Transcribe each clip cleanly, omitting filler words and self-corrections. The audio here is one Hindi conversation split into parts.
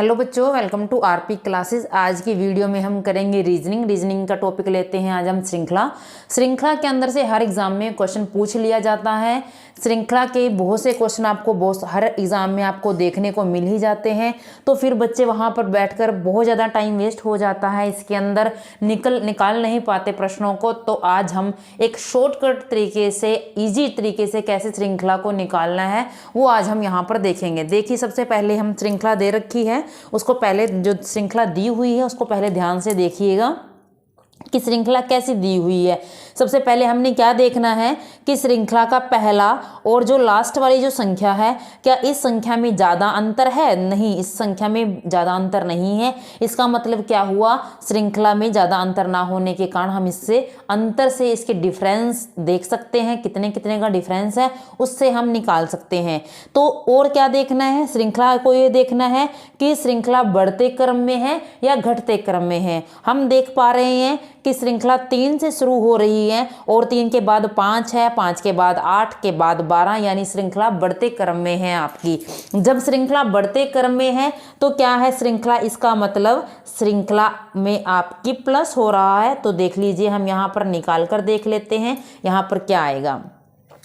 हेलो बच्चों, वेलकम टू आरपी क्लासेस। आज की वीडियो में हम करेंगे रीजनिंग का टॉपिक लेते हैं आज हम श्रृंखला के अंदर से हर एग्जाम में क्वेश्चन पूछ लिया जाता है। श्रृंखला के बहुत से क्वेश्चन आपको हर एग्जाम में आपको देखने को मिल ही जाते हैं, तो फिर बच्चे वहाँ पर बैठकर बहुत ज़्यादा टाइम वेस्ट हो जाता है, इसके अंदर निकाल नहीं पाते प्रश्नों को। तो आज हम एक शॉर्टकट तरीके से, ईजी तरीके से कैसे श्रृंखला को निकालना है वो आज हम यहाँ पर देखेंगे। देखिए, सबसे पहले हम श्रृंखला दे रखी है, उसको पहले जो श्रृंखला दी हुई है उसको पहले ध्यान से देखिएगा कि श्रृंखला कैसी दी हुई है। सबसे पहले हमने क्या देखना है कि श्रृंखला का पहला और जो लास्ट वाली जो संख्या है, क्या इस संख्या में ज़्यादा अंतर है? नहीं, इस संख्या में ज़्यादा अंतर नहीं है। इसका मतलब क्या हुआ, श्रृंखला में ज़्यादा अंतर ना होने के कारण हम इससे अंतर से इसके डिफरेंस देख सकते हैं, कितने कितने का डिफरेंस है उससे हम निकाल सकते हैं। तो और क्या देखना है, श्रृंखला को ये देखना है कि श्रृंखला बढ़ते क्रम में है या घटते क्रम में है। हम देख पा रहे हैं कि श्रृंखला 3 से शुरू हो रही है और 3 के बाद 5 है, 5 के बाद 8 के बाद 12, यानी श्रृंखला बढ़ते क्रम में है आपकी। जब श्रृंखला बढ़ते क्रम में है तो क्या है श्रृंखला, इसका मतलब श्रृंखला में आपकी प्लस हो रहा है। तो देख लीजिए, हम यहाँ पर निकाल कर देख लेते हैं यहाँ पर क्या आएगा।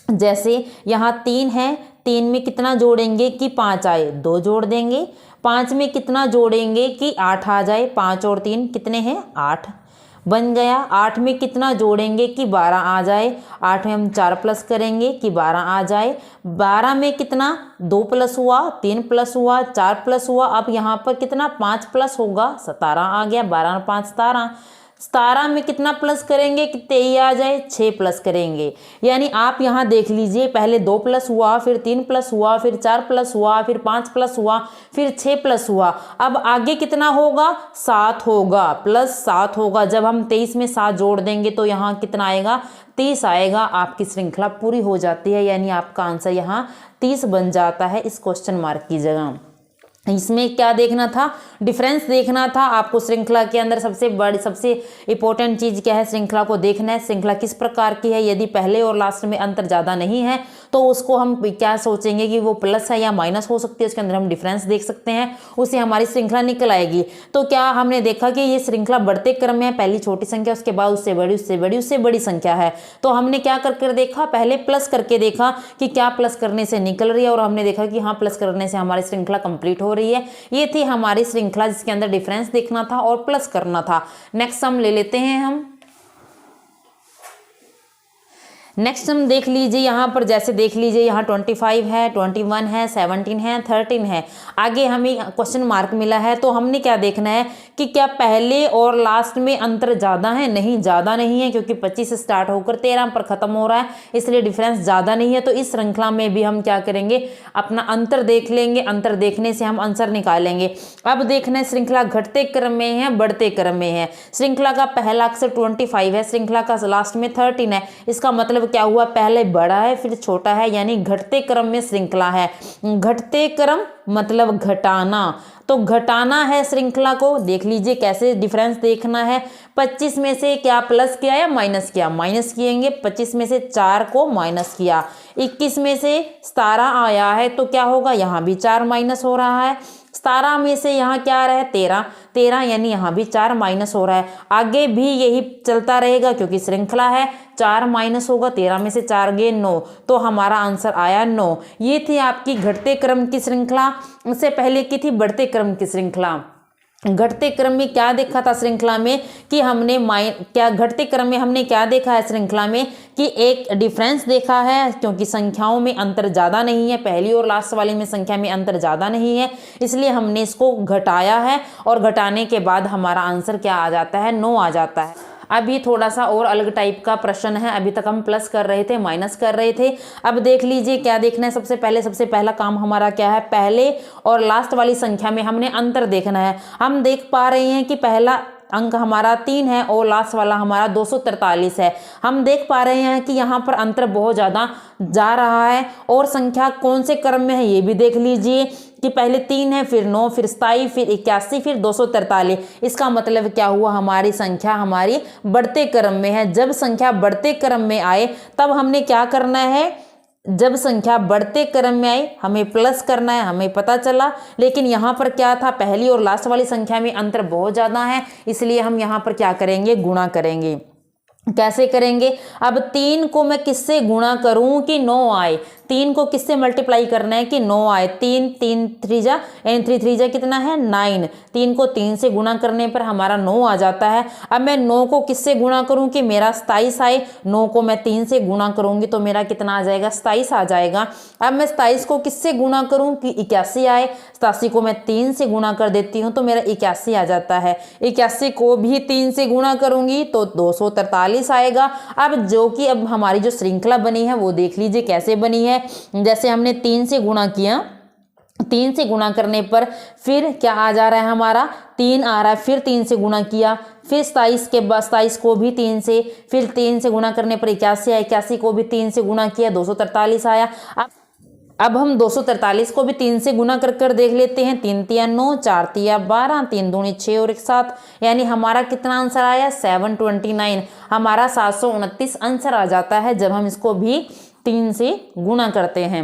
जैसे यहाँ 3 है, 3 में कितना जोड़ेंगे कि 5 आए, 2 जोड़ देंगे। 5 में कितना जोड़ेंगे कि 8 आ जाए, 5 और 3 कितने हैं, 8 बन गया। 8 में कितना जोड़ेंगे कि 12 आ जाए, 8 में हम 4 प्लस करेंगे कि 12 आ जाए। 12 में कितना 2 प्लस हुआ, 3 प्लस हुआ, 4 प्लस हुआ। अब यहाँ पर कितना 5 प्लस होगा, 17 आ गया। 12 और 5 17। 17 में कितना प्लस करेंगे कि 23 आ जाए, 6 प्लस करेंगे। यानी आप यहाँ देख लीजिए, पहले 2 प्लस हुआ, फिर 3 प्लस हुआ, फिर 4 प्लस हुआ, फिर 5 प्लस हुआ, फिर 6 प्लस हुआ। अब आगे कितना होगा, 7 होगा, प्लस 7 होगा। जब हम 23 में 7 जोड़ देंगे तो यहाँ कितना आएगा, 30 आएगा। आपकी श्रृंखला पूरी हो जाती है, यानी आपका आंसर यहाँ 30 बन जाता है इस क्वेश्चन मार्क की जगह। इसमें क्या देखना था, डिफरेंस देखना था आपको। श्रृंखला के अंदर सबसे इंपॉर्टेंट चीज़ क्या है, श्रृंखला को देखना है, श्रृंखला किस प्रकार की है। यदि पहले और लास्ट में अंतर ज़्यादा नहीं है तो उसको हम क्या सोचेंगे कि वो प्लस है या माइनस हो सकती है, उसके अंदर हम डिफरेंस देख सकते हैं, उससे हमारी श्रृंखला निकल आएगी। तो क्या हमने देखा कि ये श्रृंखला बढ़ते क्रम में है, पहली छोटी संख्या, उसके बाद उससे बड़ी, उससे बड़ी, उससे बड़ी संख्या है। तो हमने क्या कर देखा, पहले प्लस करके देखा कि क्या प्लस करने से निकल रही है, और हमने देखा कि हाँ, प्लस करने से हमारी श्रृंखला कंप्लीट हो रही है। ये थी हमारी श्रृंखला जिसके अंदर डिफरेंस देखना था और प्लस करना था। नेक्स्ट हम ले लेते हैं नेक्स्ट हम देख लीजिए यहाँ पर, जैसे देख लीजिए यहाँ 25 है, 21 है, 17 है, 13 है। आगे हमें क्वेश्चन मार्क मिला है, तो हमने क्या देखना है कि क्या पहले और लास्ट में अंतर ज़्यादा है? नहीं, ज़्यादा नहीं है, क्योंकि 25 से स्टार्ट होकर 13 पर ख़त्म हो रहा है, इसलिए डिफरेंस ज़्यादा नहीं है। तो इस श्रृंखला में भी हम क्या करेंगे, अपना अंतर देख लेंगे, अंतर देखने से हम आंसर निकालेंगे। अब देखना है श्रृंखला घटते क्रम में है, बढ़ते क्रम में है। श्रृंखला का पहला अक्षर 25 है, श्रृंखला का लास्ट में 13 है। इसका मतलब क्या हुआ, पहले बड़ा है फिर छोटा है, यानी घटते क्रम में श्रृंखला है। घटते क्रम मतलब घटाना, तो घटाना है श्रृंखला को। देख लीजिए कैसे डिफरेंस देखना है। 25 में से क्या प्लस किया या माइनस किया, माइनस किएंगे। 25 में से 4 को माइनस किया। 21 में से 17 आया है, तो क्या होगा, यहाँ भी 4 माइनस हो रहा है। 17 में से यहाँ क्या आ रहा है, 13, यानी यहाँ भी 4 माइनस हो रहा है। आगे भी यही चलता रहेगा क्योंकि श्रृंखला है, 4 माइनस होगा, 13 में से 4 गए 9, तो हमारा आंसर आया 9। ये थी आपकी घटते क्रम की श्रृंखला। उससे पहले की थी बढ़ते क्रम की श्रृंखला। घटते क्रम में क्या देखा था श्रृंखला में कि हमने घटते क्रम में हमने क्या देखा है श्रृंखला में कि एक डिफरेंस देखा है, क्योंकि संख्याओं में अंतर ज़्यादा नहीं है, पहली और लास्ट वाली में संख्या में अंतर ज़्यादा नहीं है, इसलिए हमने इसको घटाया है, और घटाने के बाद हमारा आंसर क्या आ जाता है, 9 आ जाता है। अभी थोड़ा सा और अलग टाइप का प्रश्न है, अभी तक हम प्लस कर रहे थे, माइनस कर रहे थे। अब देख लीजिए क्या देखना है। सबसे पहला काम हमारा क्या है, पहले और लास्ट वाली संख्या में हमने अंतर देखना है। हम देख पा रहे हैं कि पहला अंक हमारा 3 है और लास्ट वाला हमारा 243 है। हम देख पा रहे हैं कि यहाँ पर अंतर बहुत ज़्यादा जा रहा है, और संख्या कौन से क्रम में है ये भी देख लीजिए कि पहले 3 है, फिर 9, फिर 27, फिर 81, फिर 243। इसका मतलब क्या हुआ, हमारी संख्या हमारी बढ़ते क्रम में है। जब संख्या बढ़ते क्रम में आए तब हमने क्या करना है, जब संख्या बढ़ते क्रम में आई हमें प्लस करना है, हमें पता चला, लेकिन यहाँ पर क्या था, पहली और लास्ट वाली संख्या में अंतर बहुत ज़्यादा है, इसलिए हम यहाँ पर क्या करेंगे, गुणा करेंगे। कैसे करेंगे, अब 3 को मैं किससे गुणा करूं कि 9 आए, 3 को किससे मल्टीप्लाई करना है कि 9 आए, 3 3 3 जा यानी 3 3 जा कितना है 9, 3 को 3 से गुणा करने पर हमारा 9 आ जाता है। अब मैं 9 को किससे गुणा करूं कि मेरा 27 आए, 9 को मैं 3 से गुणा करूंगी तो मेरा कितना आ जाएगा, 27 आ जाएगा। अब मैं 27 को किससे गुणा करूं कि 81 आए, 87 को मैं 3 से गुणा कर देती हूँ तो मेरा 81 आ जाता है। 81 को भी 3 से गुणा करूंगी तो 243 आएगा। अब जो कि अब हमारी जो श्रृंखला बनी है वो देख लीजिए कैसे बनी है। जैसे हमने 3 से गुणा किया, 3 से गुणा करने पर फिर क्या आ जा रहा है हमारा, 3 आ रहा है, फिर 3 से गुणा किया, फिर 27 के बाद 27 को भी 3 से, फिर 3 से गुणा करने पर 81 आया, 81 को भी 3 से गुणा किया, 243 आया। अब हम 243 को भी 3 से गुना कर देख लेते हैं, 3 तिया 9, 4 तिया 12, 3 दूनी 6 और 1 7, यानी हमारा कितना आंसर आया 729, हमारा 729 आंसर आ जाता है जब हम इसको भी 3 से गुना करते हैं।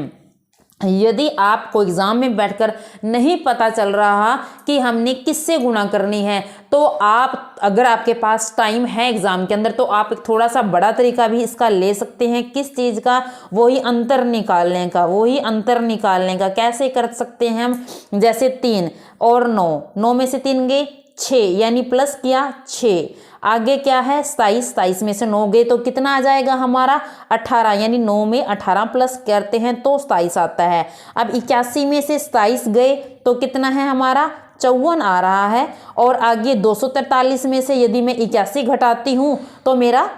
यदि आपको एग्जाम में बैठकर नहीं पता चल रहा कि हमने किससे गुणा करनी है तो आप, अगर आपके पास टाइम है एग्जाम के अंदर, तो आप एक थोड़ा सा बड़ा तरीका भी इसका ले सकते हैं। किस चीज़ का, वही अंतर निकालने का, वही अंतर निकालने का। कैसे कर सकते हैं हम, जैसे 3 और 9, 9 में से 3 गए 6, यानी प्लस किया 6, आगे क्या है 27, 27 में से 9 गए तो कितना आ जाएगा हमारा 18, यानी 9 में 18 प्लस करते हैं तो 27 आता है। अब 81 में से 27 गए तो कितना है हमारा 54 आ रहा है, और आगे 243 में से यदि मैं 81 घटाती हूँ तो मेरा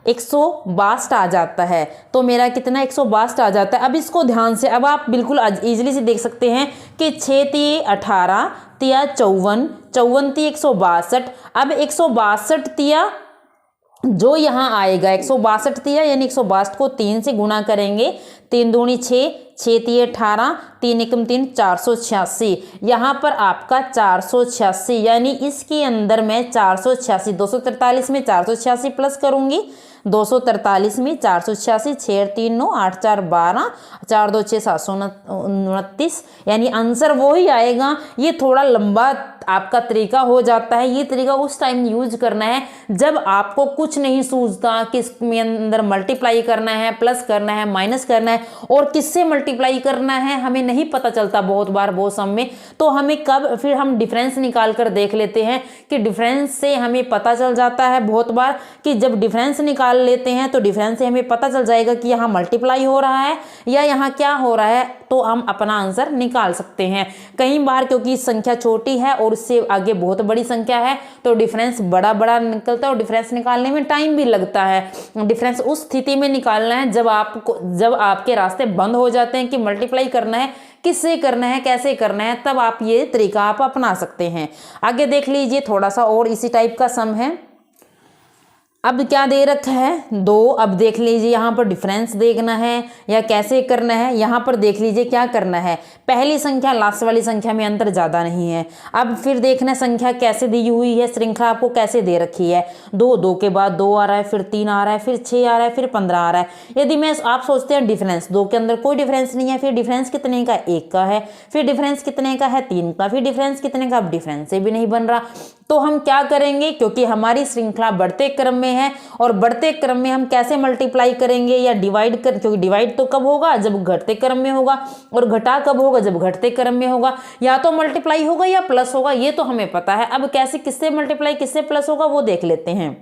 162 आ जाता है, तो मेरा कितना 162 आ जाता है। अब इसको ध्यान से, अब आप बिल्कुल इजीली से देख सकते हैं कि 6 तिये 18 तिया 54, 54 तिये 162, अब 162 तिया जो यहाँ आएगा 162 तिया, यानी 162 को 3 से गुणा करेंगे, 3 दूनी 6, 6 तिये 18, 3 एकम 3, 486, यहाँ पर आपका 486, यानी इसके अंदर मैं 486, 243 में 486 प्लस करूँगी, 243 में 486, 6 3 9, 8 4 12, 4 2 6 729, यानी आंसर वो ही आएगा। ये थोड़ा लंबा आपका तरीका हो जाता है, ये तरीका उस टाइम यूज करना है जब आपको कुछ नहीं सूझता कि इसमें अंदर मल्टीप्लाई करना है, प्लस करना है, माइनस करना है, और किससे मल्टीप्लाई करना है हमें नहीं पता चलता बहुत बार बहुत सम में। तो हमें कब, फिर हम डिफरेंस निकाल कर देख लेते हैं कि डिफरेंस से हमें पता चल जाता है बहुत बार कि जब डिफरेंस निकाल लेते हैं तो डिफरेंस से हमें पता चल जाएगा कि यहाँ मल्टीप्लाई हो रहा है या यहाँ क्या हो रहा है, तो हम अपना आंसर निकाल सकते हैं। कई बार क्योंकि संख्या छोटी है और उससे आगे बहुत बड़ी संख्या है तो डिफरेंस बड़ा बड़ा निकलता है और डिफरेंस निकालने में टाइम भी लगता है। डिफरेंस उस स्थिति में निकालना है जब आपके रास्ते बंद हो जाते हैं कि मल्टीप्लाई करना है, किससे करना है, कैसे करना है, तब आप ये तरीका आप अपना सकते हैं। आगे देख लीजिए, थोड़ा सा और इसी टाइप का सम है। अब क्या दे रखा है 2, अब देख लीजिए यहाँ पर डिफरेंस देखना है या कैसे करना है। यहाँ पर देख लीजिए क्या करना है, पहली संख्या लास्ट वाली संख्या में अंतर ज़्यादा नहीं है। अब फिर देखना संख्या कैसे दी हुई है, श्रृंखला आपको कैसे दे रखी है, 2 2 के बाद 2 आ रहा है, फिर 3 आ रहा है, फिर 6 आ रहा है, फिर 15 आ रहा है। यदि मैं आप सोचते हैं डिफरेंस 2 के अंदर कोई डिफरेंस नहीं है, फिर डिफरेंस कितने का 1 का है, फिर डिफरेंस कितने का है 3 का, फिर डिफरेंस कितने का, अब डिफरेंस से भी नहीं बन रहा। तो हम क्या करेंगे, क्योंकि हमारी श्रृंखला बढ़ते क्रम में है और बढ़ते क्रम में हम कैसे मल्टीप्लाई करेंगे या डिवाइड कर, क्योंकि डिवाइड तो कब होगा जब घटते क्रम में होगा, और घटा कब होगा जब घटते क्रम में होगा। या तो मल्टीप्लाई होगा या प्लस होगा, ये तो हमें पता है। अब कैसे, किससे मल्टीप्लाई किससे प्लस होगा वो देख लेते हैं।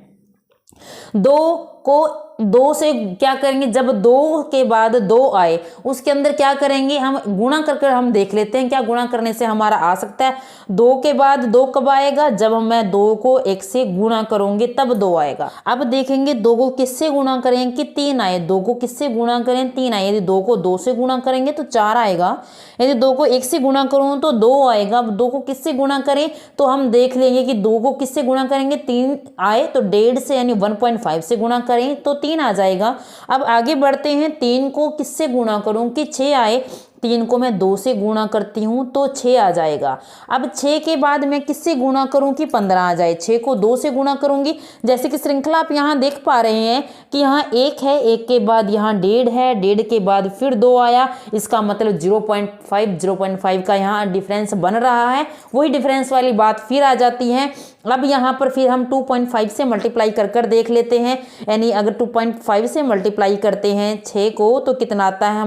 2 को 2 से क्या करेंगे, जब 2 के बाद 2 आए उसके अंदर क्या करेंगे, हम गुणा कर हम देख लेते हैं क्या गुणा करने से हमारा आ सकता है। 2 के बाद 2 कब आएगा, जब मैं 2 को 1 से गुणा करूंगी तब 2 आएगा। अब देखेंगे 2 को किससे गुणा करें कि 3 आए, 2 को किससे गुणा करें 3 आए। यदि 2 को 2 से गुणा करेंगे तो 4 आएगा, यदि 2 को 1 से गुणा करूँ तो 2 आएगा। अब 2 को किससे गुणा करें तो हम देख लेंगे कि 2 को किससे गुणा करेंगे, 3 आए तो 1.5 से यानी 1.5 से गुणा करें तो 3 आ जाएगा। अब आगे बढ़ते हैं, 3 को किससे गुणा करूं कि 6 आए, 3 को मैं 2 से गुणा करती हूँ तो 6 आ जाएगा। अब 6 के बाद मैं किससे गुणा करूँ कि 15 आ जाए। 6 को 2 से गुणा करूँगी, जैसे कि श्रृंखला आप यहाँ देख पा रहे हैं कि यहाँ 1 है, 1 के बाद यहाँ 1.5 है, 1.5 के बाद फिर 2 आया, इसका मतलब 0.5 का यहाँ डिफरेंस बन रहा है। वही डिफरेंस वाली बात फिर आ जाती है। अब यहाँ पर फिर हम 2.5 से मल्टीप्लाई कर देख लेते हैं, यानी अगर 2.5 से मल्टीप्लाई करते हैं 6 को तो कितना आता है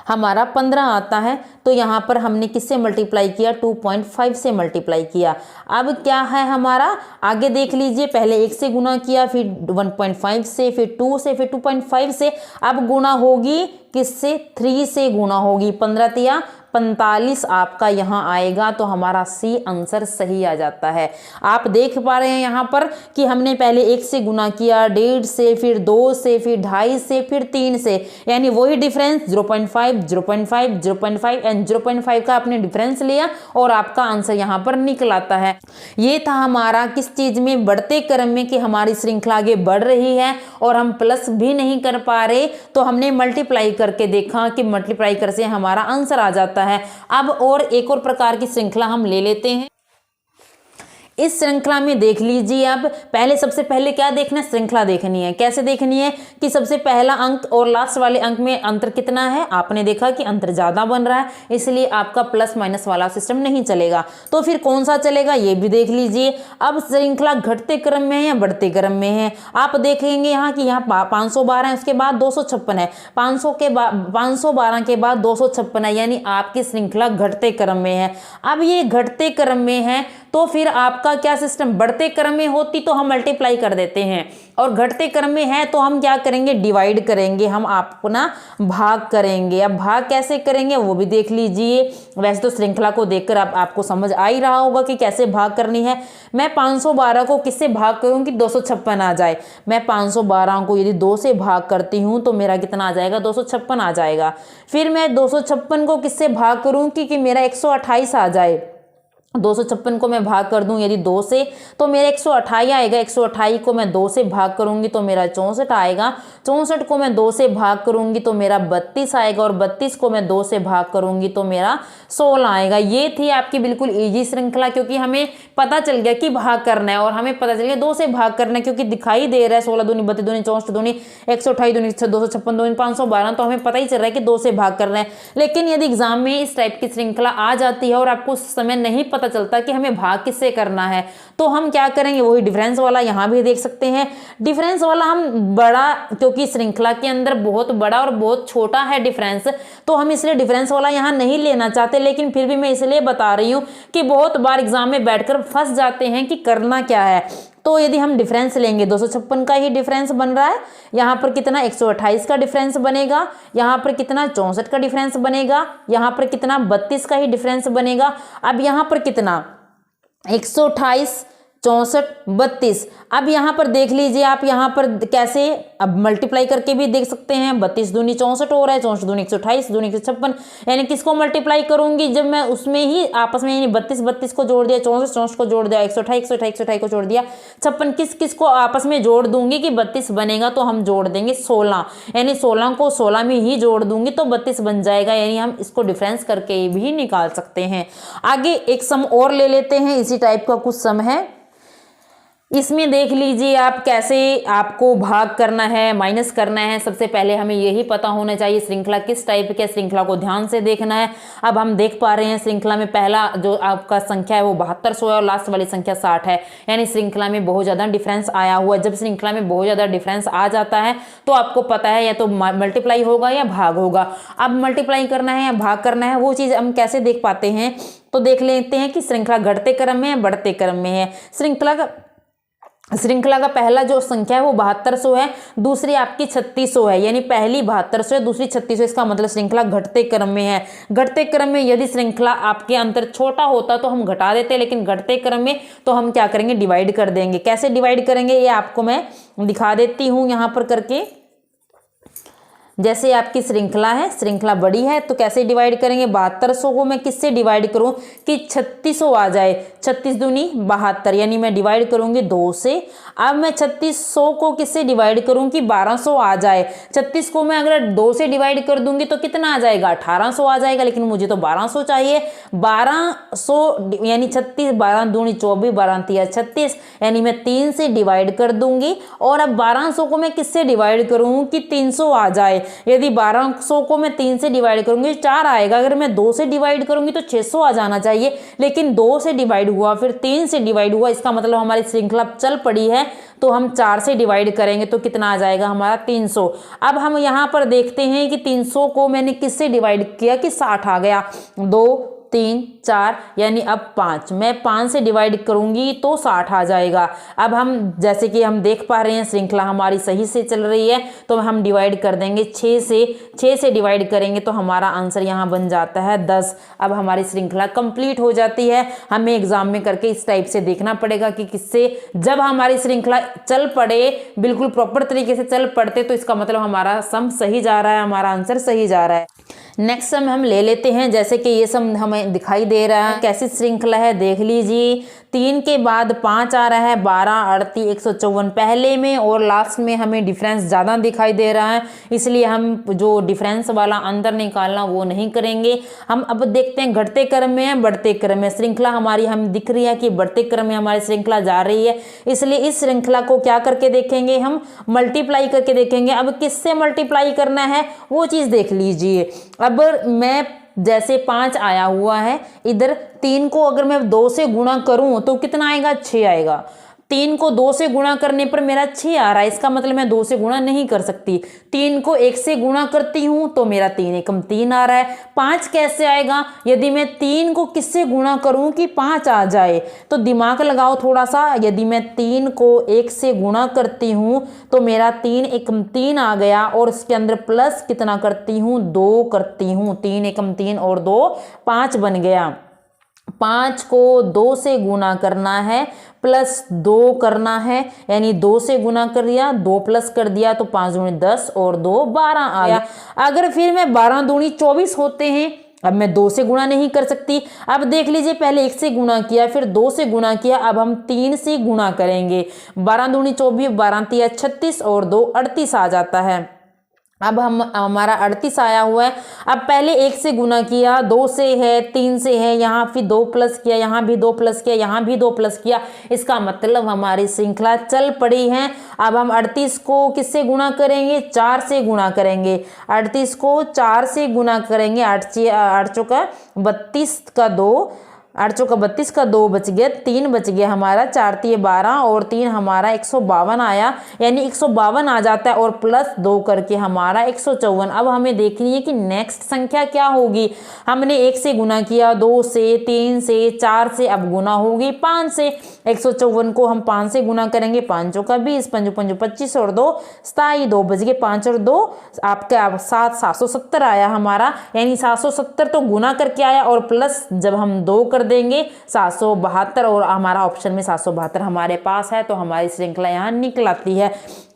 हमारा 15 आता है। तो यहाँ पर हमने किससे मल्टीप्लाई किया, 2.5 से मल्टीप्लाई किया। अब क्या है हमारा, आगे देख लीजिए, पहले 1 से गुना किया, फिर 1.5 से, फिर 2 से, फिर 2.5 से। अब गुना होगी किससे, 3 से गुना होगी। 15 तिया 45 आपका यहाँ आएगा। तो हमारा सी आंसर सही आ जाता है। आप देख पा रहे हैं यहाँ पर कि हमने पहले 1 से गुना किया, 1.5 से, फिर 2 से, फिर 2.5 से, फिर 3 से, यानी वही डिफरेंस 0.5, 0.5, 0.5 एंड 0.5 का आपने डिफरेंस लिया और आपका आंसर यहाँ पर निकल आता है। ये था हमारा किस चीज में, बढ़ते क्रम में, कि हमारी श्रृंखला आगे बढ़ रही है और हम प्लस भी नहीं कर पा रहे, तो हमने मल्टीप्लाई करके देखा कि मल्टीप्लाई कर से हमारा आंसर आ जाता है। अब और एक और प्रकार की श्रृंखला हम ले लेते हैं। इस श्रृंखला में देख लीजिए, अब पहले सबसे पहले क्या देखना है, श्रृंखला देखनी है। कैसे देखनी है कि सबसे पहला अंक और लास्ट वाले अंक में अंतर कितना है। आपने देखा कि अंतर ज्यादा बन रहा है, इसलिए आपका प्लस माइनस वाला सिस्टम नहीं चलेगा। तो फिर कौन सा चलेगा ये भी देख लीजिए। अब श्रृंखला घटते क्रम में है या बढ़ते क्रम में है, आप देखेंगे यहाँ कि यहाँ 512 है, उसके बाद 256 है, 512 के बाद 256 है, यानी आपकी श्रृंखला घटते क्रम में है। अब ये घटते क्रम में है तो फिर आपका क्या सिस्टम, बढ़ते क्रम में होती तो हम मल्टीप्लाई कर देते हैं, और घटते क्रम में है तो हम क्या करेंगे, डिवाइड करेंगे, हम अपना भाग करेंगे। अब भाग कैसे करेंगे वो भी देख लीजिए। वैसे तो श्रृंखला को देखकर आपको समझ आ ही रहा होगा कि कैसे भाग करनी है। मैं 512 को किससे भाग करूँ कि 256 आ जाए। मैं 512 को यदि 2 से भाग करती हूँ तो मेरा कितना आ जाएगा, 256 आ जाएगा। फिर मैं 256 को किससे भाग करूँ कि मेरा 128 आ जाए। 256 को मैं भाग कर दूं यदि 2 से तो मेरा 128 आएगा। 128 को मैं 2 से भाग करूंगी तो मेरा 64 आएगा। 64 को मैं 2 से भाग करूंगी तो मेरा 32 आएगा, और 32 को मैं 2 से भाग करूंगी तो मेरा 16 आएगा। ये थी आपकी बिल्कुल इजी श्रृंखला, क्योंकि हमें पता चल गया कि भाग करना है, और हमें पता चल गया 2 से भाग करना है, क्योंकि दिखाई दे रहा है 16 दूनी 32 दूनी 64 दूनी 128 दूनी 256 दूनी 512, तो हमें पता ही चल रहा है कि 2 से भाग करना है। लेकिन यदि एग्जाम में इस टाइप की श्रृंखला आ जाती है और आपको उस समय नहीं पता चलता कि हमें भाग किससे करना है, तो हम क्या करेंगे, वही डिफरेंस वाला यहाँ भी देख सकते हैं। डिफरेंस वाला हम बड़ा, क्योंकि श्रृंखला के अंदर बहुत बड़ा और बहुत छोटा है डिफरेंस, तो हम इसलिए डिफरेंस वाला यहाँ नहीं लेना चाहते। लेकिन फिर भी मैं इसलिए बता रही हूँ कि बहुत बार एग्जाम में बैठकर फंस जाते हैं कि करना क्या है। तो यदि हम डिफरेंस लेंगे, 256 का ही डिफरेंस बन रहा है, यहाँ पर कितना 128 का डिफरेंस बनेगा, यहाँ पर कितना 64 का डिफरेंस बनेगा, यहाँ पर कितना 32 का ही डिफरेंस बनेगा। अब यहाँ पर कितना 128 64 32। अब यहाँ पर देख लीजिए, आप यहाँ पर कैसे अब मल्टीप्लाई करके भी देख सकते हैं। 32 दूनी 64 हो रहा है, 64 दूनी 128 दूनी 156, यानी किसको मल्टीप्लाई करूंगी, जब मैं उसमें ही आपस में, यानी 32 को जोड़ दिया, 64 को जोड़ दिया, 128 को जोड़ दिया, 56 किस को आपस में जोड़ दूंगी कि 32 बनेगा, तो हम जोड़ देंगे 16, यानी 16 को 16 में ही जोड़ दूंगी तो 32 बन जाएगा। यानी हम इसको डिफरेंस करके भी निकाल सकते हैं। आगे एक सम और ले लेते हैं, इसी टाइप का कुछ सम है। इसमें देख लीजिए आप कैसे आपको भाग करना है, माइनस करना है। सबसे पहले हमें यही पता होना चाहिए श्रृंखला किस टाइप के, श्रृंखला को ध्यान से देखना है। अब हम देख पा रहे हैं श्रृंखला में पहला जो आपका संख्या है वो 7200 है और लास्ट वाली संख्या 60 है, यानी श्रृंखला में बहुत ज़्यादा डिफरेंस आया हुआ है। जब श्रृंखला में बहुत ज़्यादा डिफरेंस आ जाता है तो आपको पता है या तो मल्टीप्लाई होगा या भाग होगा। अब मल्टीप्लाई करना है या भाग करना है, वो चीज़ हम कैसे देख पाते हैं, तो देख लेते हैं कि श्रृंखला घटते क्रम में है, बढ़ते क्रम में है। श्रृंखला का पहला जो संख्या है वो 7200 है, दूसरी आपकी 3600 है, यानी पहली 7200 है, दूसरी 3600। इसका मतलब श्रृंखला घटते क्रम में है। घटते क्रम में यदि श्रृंखला आपके अंतर छोटा होता तो हम घटा देते, लेकिन घटते क्रम में तो हम क्या करेंगे, डिवाइड कर देंगे। कैसे डिवाइड करेंगे ये आपको मैं दिखा देती हूँ यहाँ पर करके। जैसे आपकी श्रृंखला है, श्रृंखला बड़ी है तो कैसे डिवाइड करेंगे, 7200 को मैं किससे डिवाइड करूं कि 3600 आ जाए, 36 दूनी 72, यानी मैं डिवाइड करूंगी 2 से। अब मैं 3600 को किससे डिवाइड करूं कि 1200 आ जाए, 36 को मैं अगर 2 से डिवाइड कर दूंगी तो कितना आ जाएगा, 1800 आ जाएगा, लेकिन मुझे तो 1200 चाहिए। 1200 यानी 36, 12 दूनी 24, 12 तिया 36, यानी मैं 3 से डिवाइड कर दूंगी। और अब 1200 को मैं किससे डिवाइड करूं कि 300 आ जाए, यदि 1200 को मैं 3 से डिवाइड करूंगी 4 आएगा, अगर मैं 2 से डिवाइड करूंगी तो 600 आ जाना चाहिए, लेकिन 2 से डिवाइड हुआ फिर 3 से डिवाइड हुआ, इसका मतलब हमारी श्रृंखला चल पड़ी है तो हम 4 से डिवाइड करेंगे तो कितना आ जाएगा हमारा 300। अब हम यहाँ पर देखते हैं कि 300 को मैंने किससे डिवाइड किया कि 60 आ गया, 2 3 4 यानी अब 5, मैं 5 से डिवाइड करूंगी तो 60 आ जाएगा। अब हम जैसे कि हम देख पा रहे हैं श्रृंखला हमारी सही से चल रही है तो हम डिवाइड कर देंगे 6 से डिवाइड करेंगे तो हमारा आंसर यहाँ बन जाता है 10। अब हमारी श्रृंखला कंप्लीट हो जाती है। हमें एग्जाम में करके इस टाइप से देखना पड़ेगा कि किससे जब हमारी श्रृंखला चल पड़े, बिल्कुल प्रॉपर तरीके से चल पड़ते तो इसका मतलब हमारा सम सही जा रहा है, हमारा आंसर सही जा रहा है। नेक्स्ट सम हम ले लेते हैं, जैसे कि ये सम हमें दिखाई दे रहा है, कैसी श्रृंखला है देख लीजिए। 3 के बाद 5 आ रहा है, 12 38 154 पहले में और लास्ट में हमें डिफरेंस ज़्यादा दिखाई दे रहा है, इसलिए हम जो डिफरेंस वाला अंदर निकालना वो नहीं करेंगे। हम अब देखते हैं घटते क्रम में है बढ़ते क्रम में, श्रृंखला हमारी हम दिख रही है कि बढ़ते क्रम में हमारी श्रृंखला जा रही है, इसलिए इस श्रृंखला को क्या करके देखेंगे, हम मल्टीप्लाई करके देखेंगे। अब किससे मल्टीप्लाई करना है वो चीज़ देख लीजिए। अब मैं जैसे 5 आया हुआ है, इधर 3 को अगर मैं 2 से गुणा करूं तो कितना आएगा, 6 आएगा। 3 को 2 से गुणा करने पर मेरा 6 आ रहा है, इसका मतलब मैं 2 से गुणा नहीं कर सकती। 3 को 1 से गुणा करती हूं तो मेरा 3 एकम 3 आ रहा है। 5 कैसे आएगा, यदि मैं 3 को किससे गुणा करूं कि 5 आ जाए, तो दिमाग लगाओ थोड़ा सा। यदि मैं 3 को 1 से गुणा करती हूं तो मेरा 3 एकम 3 आ गया और उसके अंदर प्लस कितना करती हूं, 2 करती हूं, 3 एकम 3 और 2 5 बन गया। 5 को 2 से गुणा करना है प्लस 2 करना है, यानी 2 से गुणा कर दिया 2 प्लस कर दिया तो 5 दूनी 10 और 2 12 आ गया। अगर फिर मैं 12 दूनी 24 होते हैं, अब मैं 2 से गुणा नहीं कर सकती। अब देख लीजिए पहले 1 से गुणा किया फिर 2 से गुणा किया, अब हम 3 से गुणा करेंगे। 12 दूनी 24, 12 तिया 36 और 2 38 आ जाता है। अब हमारा 38 आया हुआ है। अब पहले 1 से गुना किया, 2 से है, 3 से है, यहाँ फिर 2 प्लस किया, यहाँ भी 2 प्लस किया, यहाँ भी 2 प्लस किया, इसका मतलब हमारी श्रृंखला चल पड़ी है। अब हम 38 को किससे गुणा करेंगे, 4 से गुणा करेंगे। 38 को 4 से गुणा करेंगे, 8 चौका 32 का 2, 8 चौका 32 का 2 बच गया, 3 बच गया हमारा, 4 तिये 12 और 3 हमारा 152 आया, यानी 152 आ जाता है और प्लस 2 करके हमारा 154। अब हमें देखनी है कि नेक्स्ट संख्या क्या होगी। हमने 1 से गुना किया, 2 से, 3 से, 4 से, अब गुना होगी 5 से। 154 को हम 5 से गुना करेंगे, 5 चौका 20, 5 5 25 और 2 27, 2 बच गए, 5 और 2 आपका 770 आया हमारा, यानी 770 तो गुना करके आया और प्लस जब हम 2 कर देंगे 772 और हमारा ऑप्शन में 772 हमारे पास है, तो हमारी श्रृंखला यहाँ निकल आती है।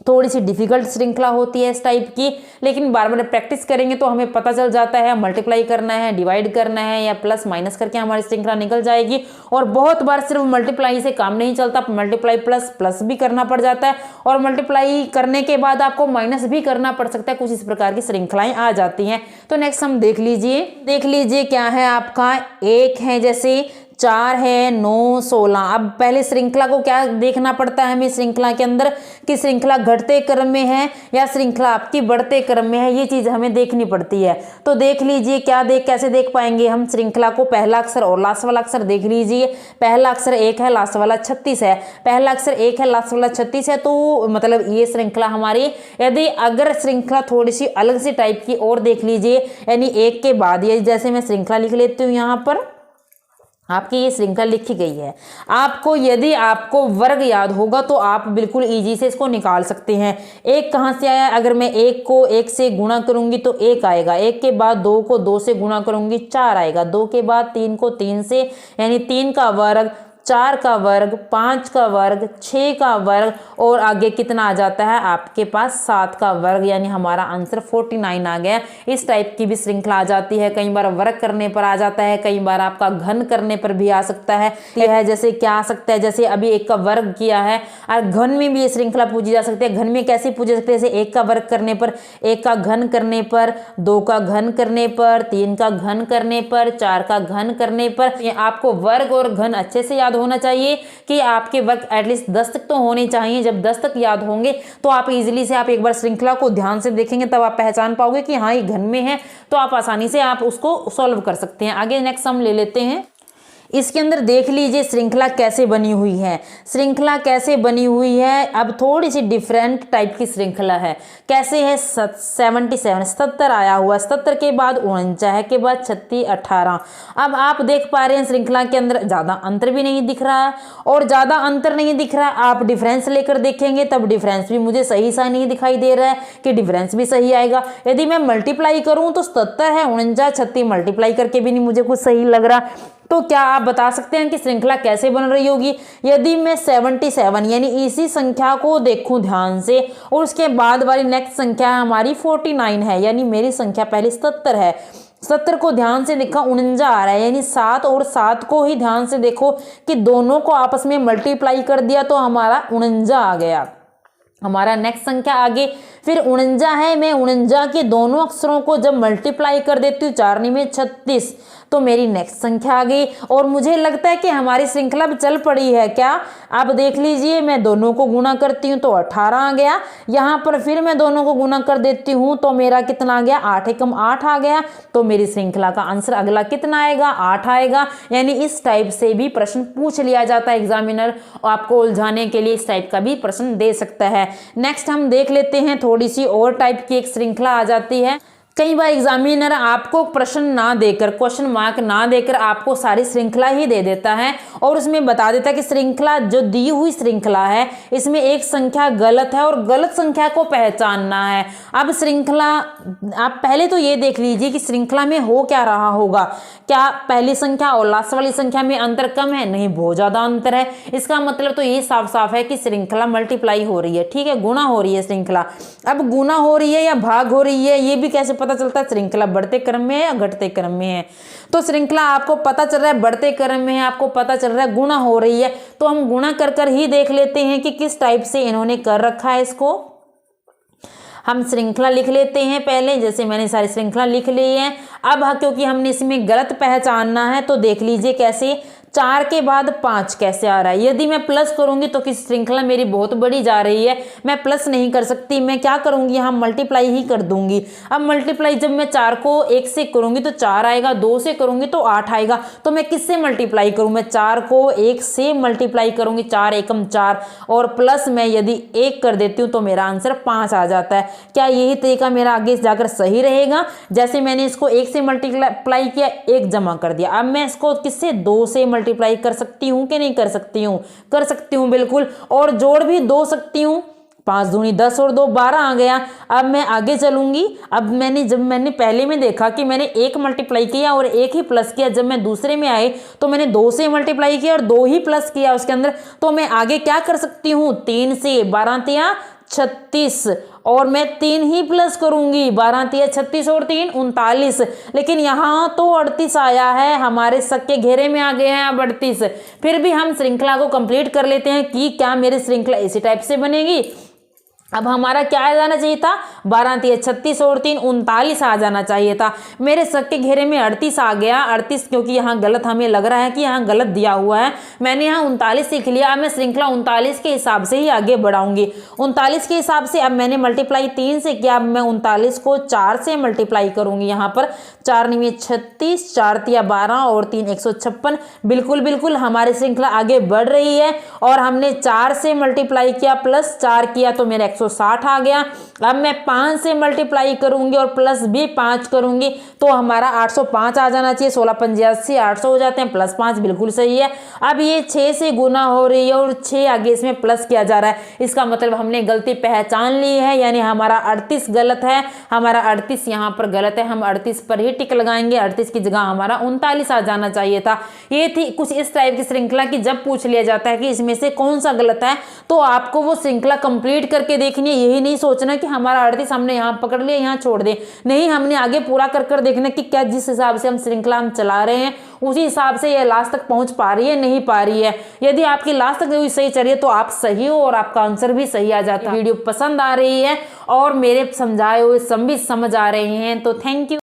थोड़ी सी डिफिकल्ट श्रृंखला होती है इस टाइप की, लेकिन बार बार प्रैक्टिस करेंगे तो हमें पता चल जाता है मल्टीप्लाई करना है, डिवाइड करना है या प्लस माइनस करके हमारी श्रृंखला निकल जाएगी। और बहुत बार सिर्फ मल्टीप्लाई से काम नहीं चलता, मल्टीप्लाई प्लस प्लस भी करना पड़ जाता है और मल्टीप्लाई करने के बाद आपको माइनस भी करना पड़ सकता है। कुछ इस प्रकार की श्रृंखलाएं आ जाती हैं। तो नेक्स्ट हम देख लीजिए क्या है आपका, 1 है, जैसे 4 है, 9 16। अब पहले श्रृंखला को क्या देखना पड़ता है हमें श्रृंखला के अंदर, कि श्रृंखला घटते क्रम में है या श्रृंखला आपकी बढ़ते क्रम में है, ये चीज हमें देखनी पड़ती है। तो देख लीजिए कैसे देख पाएंगे हम श्रृंखला को, पहला अक्षर और लास्ट वाला अक्षर देख लीजिए। पहला अक्षर 1 है, लास्ट वाला 36 है। पहला अक्षर 1 है, लास्ट वाला 36 है, तो मतलब ये श्रृंखला हमारी, यदि अगर श्रृंखला थोड़ी सी अलग सी टाइप की और देख लीजिए, यानी 1 के बाद ये, जैसे मैं श्रृंखला लिख लेती हूँ, यहाँ पर आपकी ये श्रृंखला लिखी गई है। आपको यदि आपको वर्ग याद होगा तो आप बिल्कुल इजी से इसको निकाल सकते हैं। 1 कहाँ से आया, अगर मैं 1 को 1 से गुणा करूंगी तो 1 आएगा। 1 के बाद 2 को 2 से गुणा करूंगी 4 आएगा। 2 के बाद 3 को 3 से, यानी 3 का वर्ग, 4 का वर्ग, 5 का वर्ग, 6 का वर्ग और आगे कितना आ जाता है आपके पास 7 का वर्ग, यानी हमारा आंसर 49 आ गया। इस टाइप की भी श्रृंखला आ जाती है, कई बार वर्ग करने पर आ जाता है, कई बार आपका घन करने पर भी आ सकता है। यह है जैसे क्या आ सकता है, जैसे अभी 1 का वर्ग किया है और घन में भी ये श्रृंखला पूछी जा सकती है। घन में कैसे पूछ सकते हैं, जैसे 1 का वर्ग करने पर, 1 का घन करने पर, 2 का घन करने पर, 3 का घन करने पर, 4 का घन करने पर। ये आपको वर्ग और घन अच्छे से याद होना चाहिए कि आपके वर्ग एटलीस्ट 10 तक तो होने चाहिए। जब 10 तक याद होंगे तो आप इजीली से आप एक बार श्रृंखला को ध्यान से देखेंगे तब आप पहचान पाओगे कि हाँ ये घन में है, तो आप आसानी से आप उसको सॉल्व कर सकते हैं। आगे नेक्स्ट हम ले लेते हैं। इसके अंदर देख लीजिए श्रृंखला कैसे बनी हुई है। श्रृंखला कैसे बनी हुई है, अब थोड़ी सी डिफरेंट टाइप की श्रृंखला है। कैसे है, 77 आया हुआ, 77 के बाद 49 के बाद 36, 18। अब आप देख पा रहे हैं श्रृंखला के अंदर ज़्यादा अंतर भी नहीं दिख रहा है, और ज़्यादा अंतर नहीं दिख रहा, आप डिफरेंस लेकर देखेंगे तब डिफरेंस भी मुझे सही सा नहीं दिखाई दे रहा है कि डिफरेंस भी सही आएगा। यदि मैं मल्टीप्लाई करूँ तो 77 है, 49, 36 मल्टीप्लाई करके भी नहीं मुझे कुछ सही लग रहा। तो क्या आप बता सकते हैं कि श्रृंखला कैसे बन रही होगी। यदि मैं 77 यानी इसी संख्या को देखूं ध्यान से, और उसके बाद वाली नेक्स्ट संख्या हमारी 49 है, यानी मेरी संख्या पहले 77 है, 77 को ध्यान से देखा 49 आ रहा है, यानी 7 और 7 को ही ध्यान से देखो कि दोनों को आपस में मल्टीप्लाई कर दिया तो हमारा 49 आ गया। हमारा नेक्स्ट संख्या आगे फिर 49 है, मैं 49 के दोनों अक्षरों को जब मल्टीप्लाई कर देती हूँ 4 में 36, तो मेरी नेक्स्ट संख्या आ गई। और मुझे लगता है कि हमारी श्रृंखला भी चल पड़ी है क्या। आप देख लीजिए, मैं दोनों को गुणा करती हूँ तो 18 आ गया, यहाँ पर फिर मैं दोनों को गुणा कर देती हूँ तो मेरा कितना आ गया, 8 एकम 8 आ गया। तो मेरी श्रृंखला का आंसर अगला कितना आएगा, 8 आएगा। यानी इस टाइप से भी प्रश्न पूछ लिया जाता है, एग्जामिनर आपको उलझाने के लिए इस टाइप का भी प्रश्न दे सकता है। नेक्स्ट हम देख लेते हैं, थोड़ी सी और टाइप की एक श्रृंखला आ जाती है। कई बार एग्जामिनर आपको प्रश्न ना देकर, क्वेश्चन मार्क ना देकर आपको सारी श्रृंखला ही दे देता है और उसमें बता देता है कि श्रृंखला जो दी हुई श्रृंखला है इसमें एक संख्या गलत है और गलत संख्या को पहचानना है। अब श्रृंखला आप पहले तो ये देख लीजिए कि श्रृंखला में हो क्या रहा होगा। क्या पहली संख्या और लास्ट वाली संख्या में अंतर कम है? नहीं, बहुत ज्यादा अंतर है। इसका मतलब तो ये साफ साफ है कि श्रृंखला मल्टीप्लाई हो रही है, ठीक है, गुणा हो रही है श्रृंखला। अब गुणा हो रही है या भाग हो रही है ये भी कैसे पता चलता है, श्रृंखला बढ़ते क्रम में है या घटते क्रम में है। तो श्रृंखला आपको पता चल रहा है बढ़ते क्रम में है, आपको पता चल रहा है गुणा हो रही है, तो हम गुणा कर कर ही देख लेते हैं कि किस टाइप से इन्होंने कर रखा है। इसको हम श्रृंखला लिख लेते हैं पहले, जैसे मैंने सारी श्रृंखला लिख ली है। अब क्योंकि हमने इसमें गलत पहचानना है तो देख लीजिए कैसे 4 के बाद 5 कैसे आ रहा है। यदि मैं प्लस करूंगी तो किस श्रृंखला मेरी बहुत बड़ी जा रही है, मैं प्लस नहीं कर सकती, मैं क्या करूंगी यहाँ मल्टीप्लाई ही कर दूंगी। अब मल्टीप्लाई जब मैं 4 को 1 से करूंगी तो 4 आएगा, 2 से करूंगी तो 8 आएगा। तो मैं किससे मल्टीप्लाई करूं, मैं 4 को 1 से मल्टीप्लाई करूंगी, 4 एकम 4 और प्लस मैं यदि 1 कर देती हूँ तो मेरा आंसर 5 आ जाता है। क्या यही तरीका मेरा आगे जाकर सही रहेगा? जैसे मैंने इसको 1 से मल्टीप्लाई किया, 1 जमा कर दिया, अब मैं इसको किससे 2 से मल्टीप्लाई कर सकती हूँ कि नहीं कर सकती हूँ? कर सकती हूँ बिल्कुल, और जोड़ भी 2 सकती हूँ। 5 दूनी 10 और 2 12 आ गया। अब मैं आगे चलूंगी। अब जब मैंने पहले में देखा कि मैंने 1 मल्टीप्लाई किया और 1 ही प्लस किया, जब मैं दूसरे में आए तो मैंने 2 से मल्टीप्लाई किया और 2 ही प्लस किया उसके अंदर, तो मैं आगे क्या कर सकती हूँ, 3 से 12 तिया 36 और मैं 3 ही प्लस करूंगी, 12 तिया 36 और 3 39। लेकिन यहाँ तो 38 आया है, हमारे शक के घेरे में आ गए हैं अब 38। फिर भी हम श्रृंखला को कंप्लीट कर लेते हैं कि क्या मेरी श्रृंखला इसी टाइप से बनेगी। अब हमारा क्या आ जाना चाहिए था, 12 तिया 36 और 3 39 आ जाना चाहिए था। मेरे शक के घेरे में 38 आ गया, 38 क्योंकि यहाँ गलत हमें लग रहा है कि यहाँ गलत दिया हुआ है, मैंने यहाँ 39 सीख लिया। अब मैं श्रृंखला 39 के हिसाब से ही आगे बढ़ाऊंगी। 39 के हिसाब से अब मैंने मल्टीप्लाई 3 से किया, अब मैं 39 को 4 से मल्टीप्लाई करूंगी। यहाँ पर 4 9 36, 4 तिया 12 और 3 156। बिल्कुल बिल्कुल हमारी श्रृंखला आगे बढ़ रही है और हमने 4 से मल्टीप्लाई किया प्लस 4 किया तो मेरा 160 आ गया। अब मैं 5 से मल्टीप्लाई करूंगी और प्लस भी 5 करूंगी तो हमारा 805 आ जाना चाहिए। 16 पंजे 80, 800 हो जाते हैं, प्लस 5 बिल्कुल सही है। अब ये 6 से गुना हो रही है और 6 आगे इसमें प्लस किया जा रहा है, इसका मतलब हमने गलती पहचान ली है, यानी हमारा 38 गलत है, हमारा 38 यहाँ पर गलत है। हम 38 पर ही टिक लगाएंगे, 38 की जगह हमारा 39 आ जाना चाहिए था। ये थी कुछ इस टाइप की श्रृंखला की जब पूछ लिया जाता है कि इसमें से कौन सा गलत है तो आपको वो श्रृंखला कंप्लीट करके देखनी है। यही नहीं सोचना कि हमारा 38 हमने यहाँ पकड़ लिया यहाँ छोड़ दे, नहीं, हमने आगे पूरा कर देखना कि क्या जिस हिसाब से हम श्रृंखला हम चला रहे हैं उसी हिसाब से ये लास्ट तक पहुंच पा रही है नहीं पा रही है। यदि आपकी लास्ट तक सही चल रही है तो आप सही हो और आपका आंसर भी सही आ जाता है। वीडियो पसंद आ रही है और मेरे समझाए हुए सभी समझ आ रहे हैं तो थैंक यू।